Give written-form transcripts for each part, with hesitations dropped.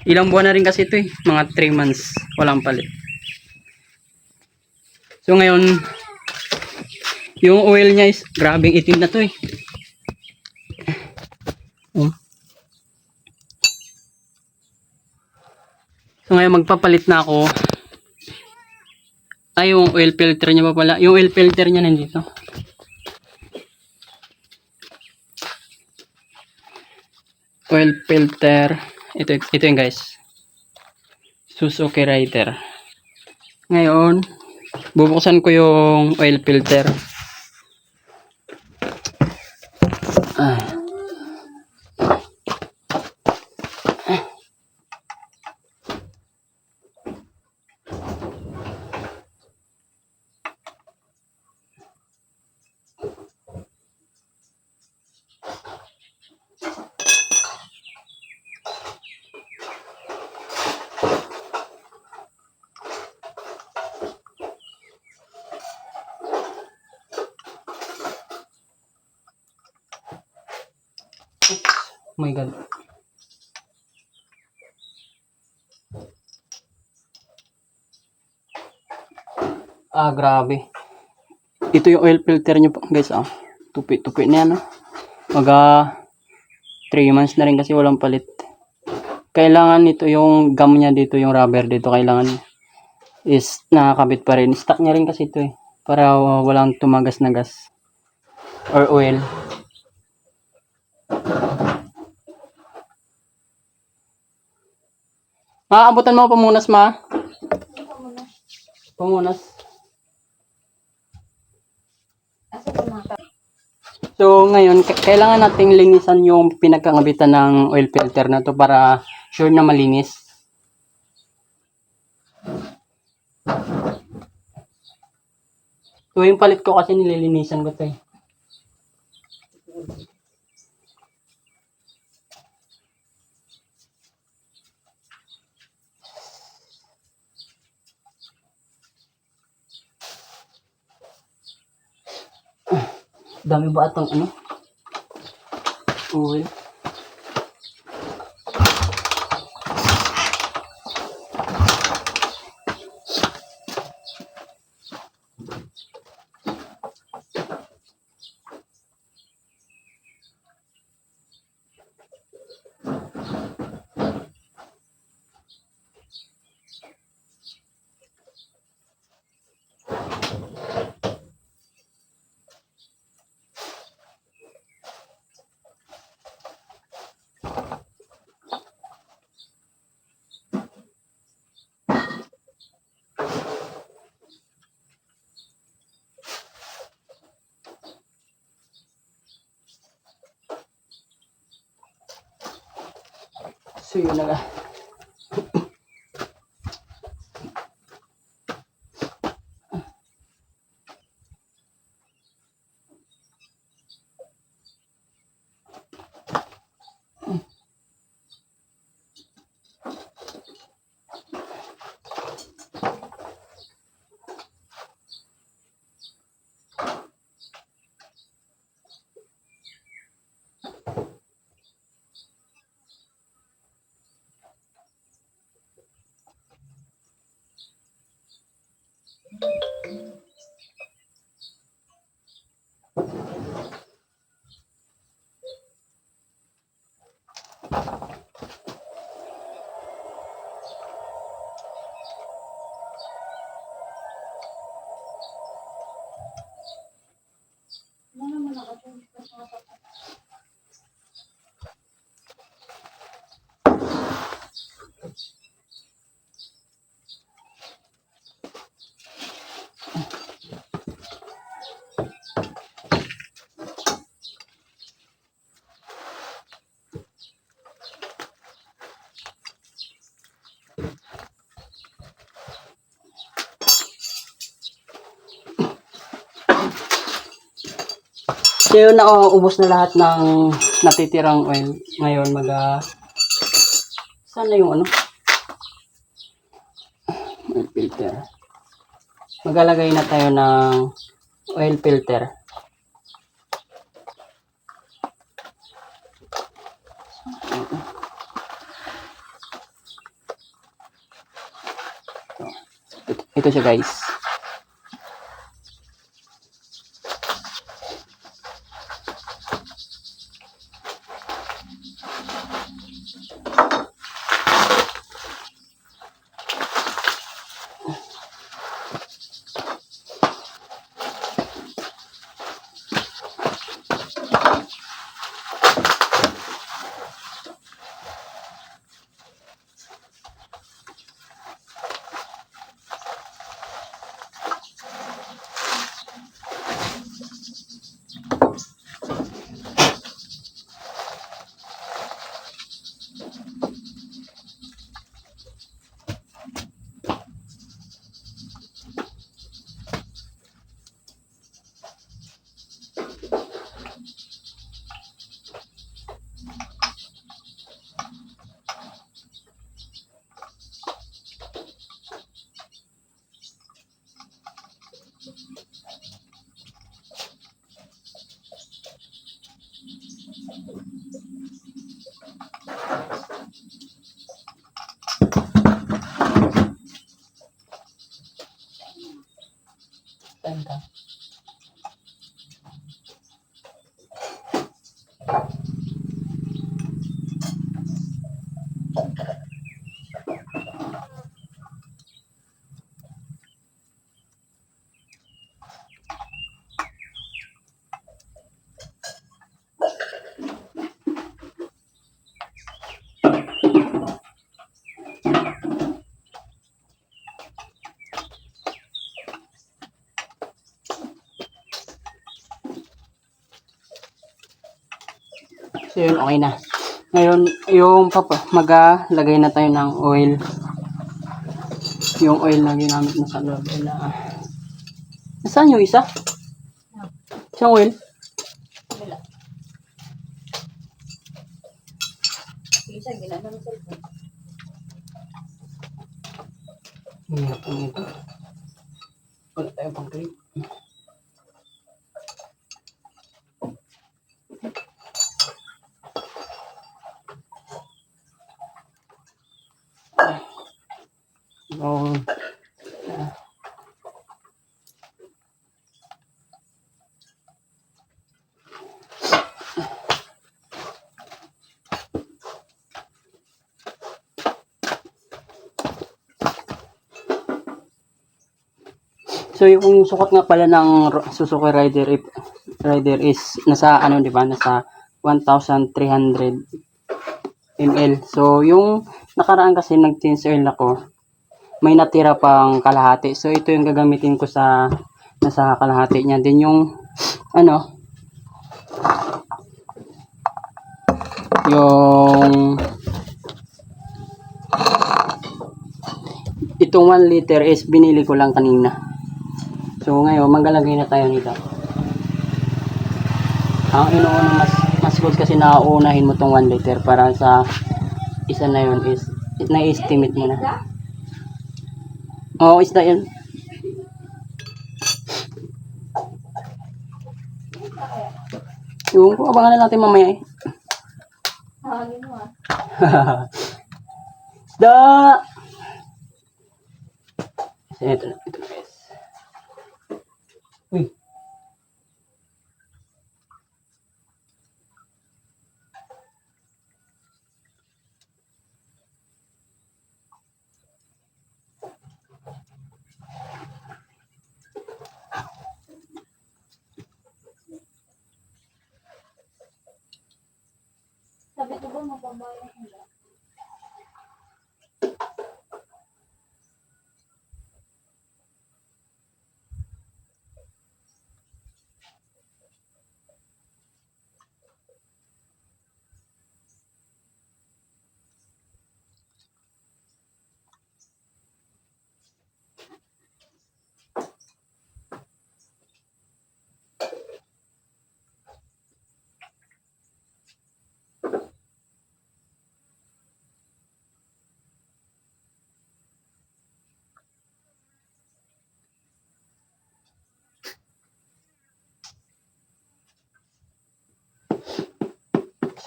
Ilang buwan na rin kasi ito eh. Mga 3 months. Walang palit. So ngayon, yung oil niya is grabing itim na to eh. So ngayon magpapalit na ako. Ay, yung oil filter niya pa pala. Yung oil filter niya nandito. Oil filter. Ito yung guys. Suzuki Rider. Ngayon, bubuksan ko yung oil filter. Oh my god. Grabe. Ito yung oil filter nyo guys. Tupi-tupi na yan. Maga 3 months na rin kasi walang palit. Kailangan ito yung gum niya dito, yung rubber dito. Kailangan is nakakabit pa rin. Stock niya rin kasi ito eh. Para walang tumagas na gas. Or oil. Maabutan mo pamunas ma? Pamunas. So ngayon, kailangan nating linisan yung pinagkakabitan ng oil filter na to para sure na malinis. So yung palit ko kasi nililinisan ko to eh. Dami ba atong ano? Oil. So yun na nga. So yun na, ubos na lahat ng natitirang oil. Ngayon saan na yung ano? Oil filter. Maglalagay na tayo ng oil filter. Ito siya guys. So yun, okay na. Ngayon, yung maglagay na tayo ng oil. Yung oil na ginamit na sa loob. Nasaan yung isa? Isang oil? Isa, ginagawa ng cellphone. Hirap ang ito. Wala tayo pang clip. Oh. So yung sukat nga pala ng Suzuki Rider is nasa ano, di ba? Nasa 1,300 ml. So yung nakaraan kasi nag-change oil ako, may natira pang kalahati. So ito yung gagamitin ko sa nasa kalahati niya. Din yung ano, yung itong 1 liter is binili ko lang kanina. So ngayon maglalagay na tayo nito. Ang inuuna mas good kasi nauunahin mo tong 1 liter para sa isa na yun is na-estimate mo na. Oo, isda yan. Yung abangan na natin mamaya eh. Hangin mo ah. Isda! Ito na guys. Uy. Sabi ko ba mapabayan ko ba?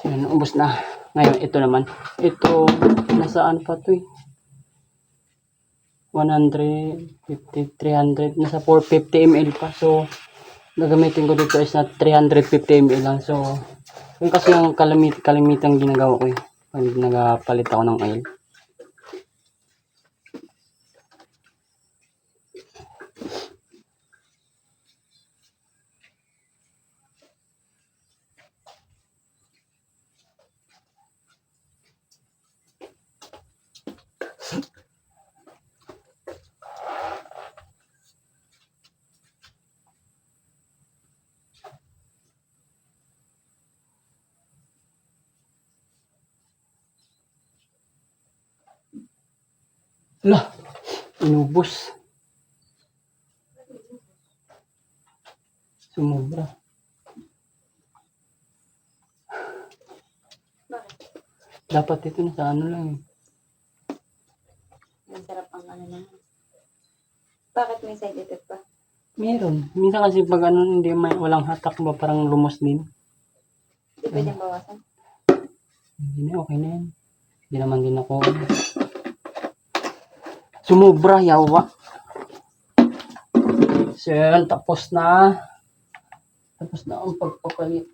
So yun, ubos na. Ngayon ito naman. Ito nasaan pa to eh. 150, 300, nasa 450 ml pa. So, gagamitin ko dito is na 350 ml lang. So, yun kasi yung kalimitang ginagawa ko eh. Pag nagapalit ako ng oil. Lah, inubos. Sumobra. Dapat ito na sa ano lang eh. Masarap ang ano na. Bakit may side effect pa? Meron. Minsan kasi pag ano, hindi walang hatak ba, parang lumos din. Hindi pwedeng bawasan. Hindi na, okay na yan. Hindi naman din ako. Sumobra, yawa. So yun, tapos na. Tapos na ang pagpapalit.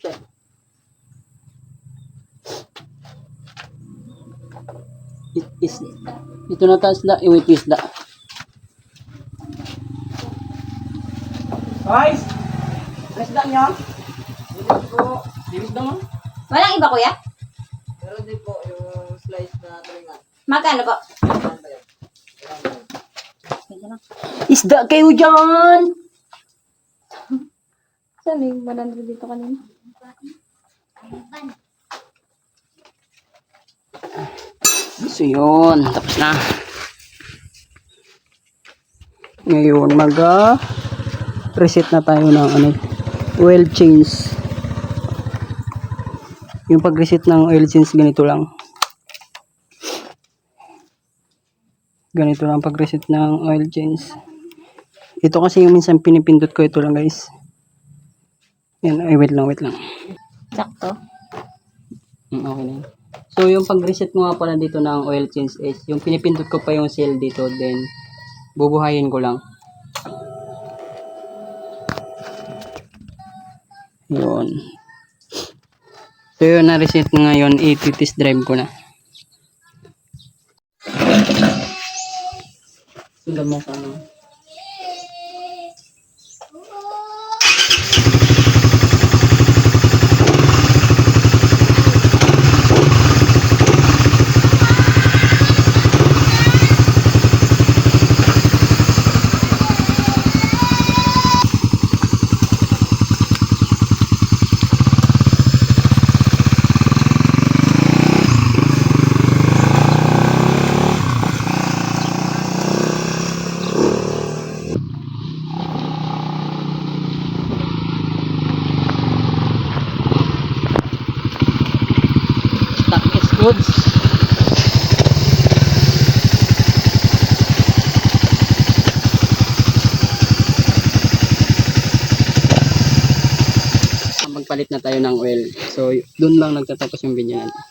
Shit. Ito na taas na, iwit isda. Guys! Isda niya? Isda mo? Walang iba kuya? Meron din po yung slice na tulingan. Magkano po? Isda kayo dyan! Saan yung 100 dito kanina? So yun, tapos na. Ngayon reset na tayo ng ano, oil change. Yung pag-reset ng oil change ganito lang. Ganito lang pag-reset ng oil change. Ito kasi yung minsan pinipindot ko, ito lang guys. Yan, ay wait lang. Sakto. Okay na yun. So yung pag-reset mo nga pala dito ng oil change is, yung pinipindot ko pa yung cell dito, then bubuhayin ko lang. Yun. So yun, na-reset na ngayon, i-test drive ko na. Sundan mo sa ano. Goods. Magpalit na tayo ng oil. So, doon lang nagtatapos yung video natin.